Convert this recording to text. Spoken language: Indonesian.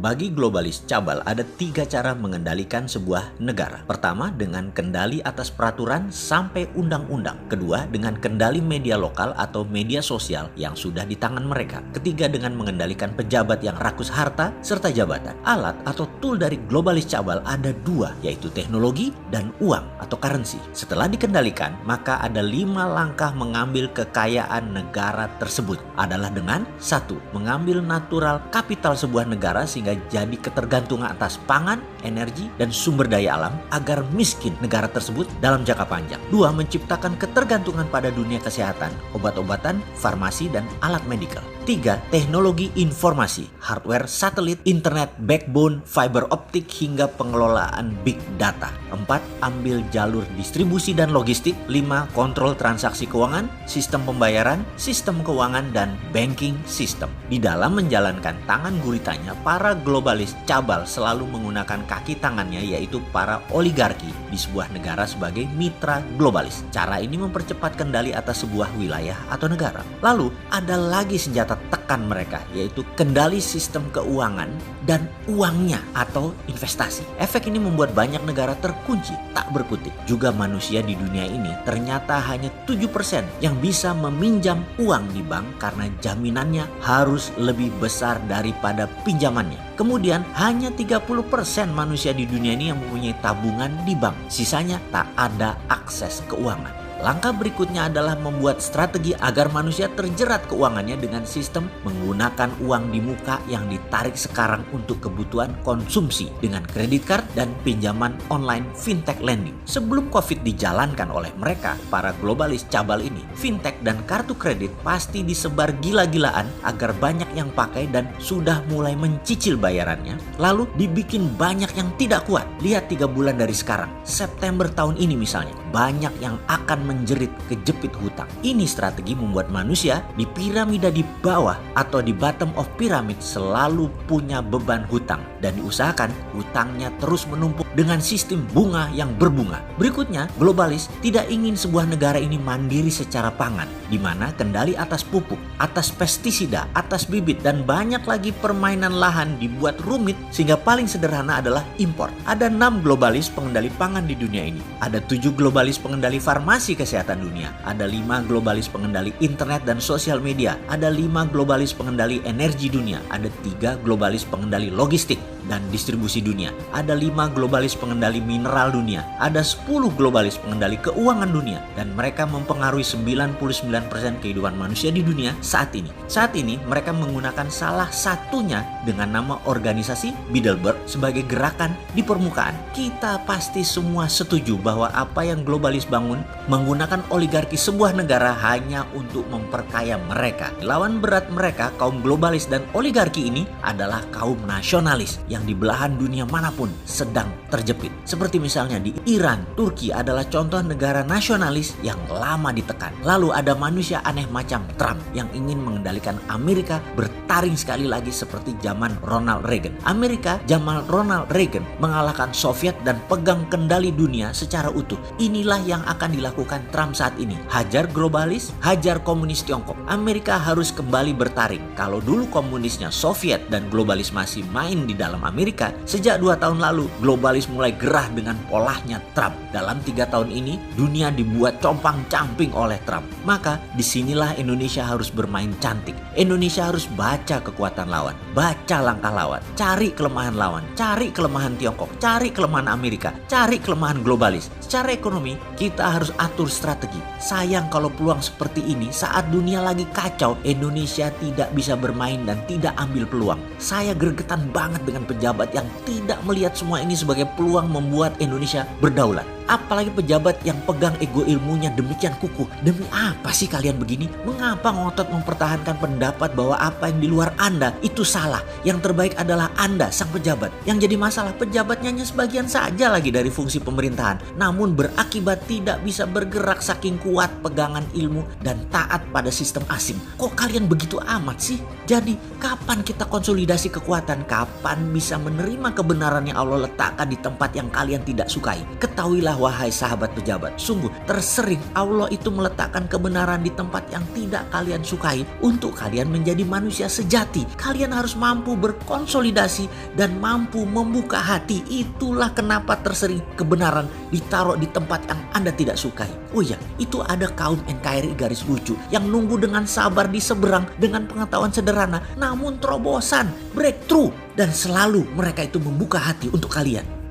Bagi globalis cabal ada 3 cara mengendalikan sebuah negara. Pertama, dengan kendali atas peraturan sampai undang-undang. Kedua, dengan kendali media lokal atau media sosial yang sudah di tangan mereka. Ketiga, dengan mengendalikan pejabat yang rakus harta serta jabatan. Alat atau tool dari globalis cabal ada 2, yaitu teknologi dan uang atau currency. Setelah dikendalikan, maka ada 5 langkah mengambil kekayaan negara tersebut. Adalah dengan 1. Mengambil natural kapital sebuah negara sehingga jadi ketergantungan atas pangan, energi, dan sumber daya alam agar miskin negara tersebut dalam jangka panjang. 2. Menciptakan ketergantungan pada dunia kesehatan, obat-obatan, farmasi, dan alat medikal. 3. Teknologi informasi, hardware, satelit, internet, backbone, fiber optik, hingga pengelolaan big data. 4. Ambil jalur distribusi dan logistik. 5. Kontrol transaksi keuangan, sistem pembayaran, sistem keuangan, dan banking system. Di dalam menjalankan tangan guritanya, para globalis cabal selalu menggunakan kaki tangannya, yaitu para oligarki di sebuah negara sebagai mitra globalis. Cara ini mempercepat kendali atas sebuah wilayah atau negara. Lalu ada lagi senjata tekan mereka, yaitu kendali sistem keuangan dan uangnya atau investasi. Efek ini membuat banyak negara terkunci, tak berkutik. Juga manusia di dunia ini ternyata hanya 7% yang bisa meminjam uang di bank karena jaminannya harus lebih besar daripada pinjamannya. Kemudian hanya 30% manusia di dunia ini yang mempunyai tabungan di bank. Sisanya tak ada akses keuangan. Langkah berikutnya adalah membuat strategi agar manusia terjerat keuangannya dengan sistem menggunakan uang di muka yang ditarik sekarang untuk kebutuhan konsumsi dengan kredit card dan pinjaman online fintech lending. Sebelum COVID dijalankan oleh mereka, para globalis cabal ini, fintech dan kartu kredit pasti disebar gila-gilaan agar banyak yang pakai dan sudah mulai mencicil bayarannya. Lalu dibikin banyak yang tidak kuat. Lihat 3 bulan dari sekarang, September tahun ini misalnya, banyak yang akan menjerit kejepit hutang. Ini strategi membuat manusia di piramida di bawah atau di bottom of pyramid selalu punya beban hutang dan diusahakan hutangnya terus menumpuk dengan sistem bunga yang berbunga. Berikutnya, globalis tidak ingin sebuah negara ini mandiri secara pangan, di mana kendali atas pupuk, atas pestisida, atas bibit, dan banyak lagi permainan lahan dibuat rumit sehingga paling sederhana adalah impor. Ada 6 globalis pengendali pangan di dunia ini. Ada 7 globalis pengendali farmasi kesehatan dunia. Ada 5 globalis pengendali internet dan sosial media. Ada 5 globalis pengendali energi dunia. Ada 3 globalis pengendali logistik dan distribusi dunia. Ada 5 globalis pengendali mineral dunia. Ada 10 globalis pengendali keuangan dunia. Dan mereka mempengaruhi 99% kehidupan manusia di dunia saat ini. Saat ini mereka menggunakan salah satunya dengan nama organisasi Bilderberg sebagai gerakan di permukaan. Kita pasti semua setuju bahwa apa yang globalis bangun menggunakan oligarki sebuah negara hanya untuk memperkaya mereka. Lawan berat mereka, kaum globalis dan oligarki ini adalah kaum nasionalis yang di belahan dunia manapun sedang terjepit. Seperti misalnya di Iran, Turki adalah contoh negara nasionalis yang lama ditekan. Lalu ada manusia aneh macam Trump yang ingin mengendalikan Amerika bertaring sekali lagi seperti zaman Ronald Reagan. Amerika zaman Ronald Reagan mengalahkan Soviet dan pegang kendali dunia secara utuh. Inilah yang akan dilakukan Trump saat ini. Hajar globalis, hajar komunis Tiongkok. Amerika harus kembali bertaring. Kalau dulu komunisnya Soviet dan globalis masih main di dalam Amerika, sejak 2 tahun lalu globalis mulai gerah dengan polahnya Trump. Dalam 3 tahun ini dunia dibuat compang-camping oleh Trump. Maka disinilah Indonesia harus bermain cantik. Indonesia harus baca kekuatan lawan, baca langkah lawan, cari kelemahan lawan, cari kelemahan Tiongkok, cari kelemahan Amerika, cari kelemahan globalis. Secara ekonomi kita harus atur strategi. Sayang kalau peluang seperti ini saat dunia lagi kacau, Indonesia tidak bisa bermain dan tidak ambil peluang. Saya gregetan banget dengan pejabat yang tidak melihat semua ini sebagai peluang membuat Indonesia berdaulat. Apalagi pejabat yang pegang ego ilmunya demikian kukuh. Demi apa sih kalian begini? Mengapa ngotot mempertahankan pendapat bahwa apa yang di luar Anda itu salah? Yang terbaik adalah Anda, sang pejabat. Yang jadi masalah pejabatnya hanya sebagian saja lagi dari fungsi pemerintahan, namun berakibat tidak bisa bergerak saking kuat pegangan ilmu dan taat pada sistem asing. Kok kalian begitu amat sih? Jadi kapan kita konsolidasi kekuatan? Kapan bisa menerima kebenaran yang Allah letakkan di tempat yang kalian tidak sukai? Ketahuilah wahai sahabat pejabat, sungguh tersering Allah itu meletakkan kebenaran di tempat yang tidak kalian sukai untuk kalian menjadi manusia sejati. Kalian harus mampu berkonsolidasi dan mampu membuka hati. Itulah kenapa tersering kebenaran ditaruh di tempat yang Anda tidak sukai. Oh iya, itu ada kaum NKRI garis lucu yang nunggu dengan sabar di seberang dengan pengetahuan sederhana, namun terobosan, breakthrough, dan selalu mereka itu membuka hati untuk kalian.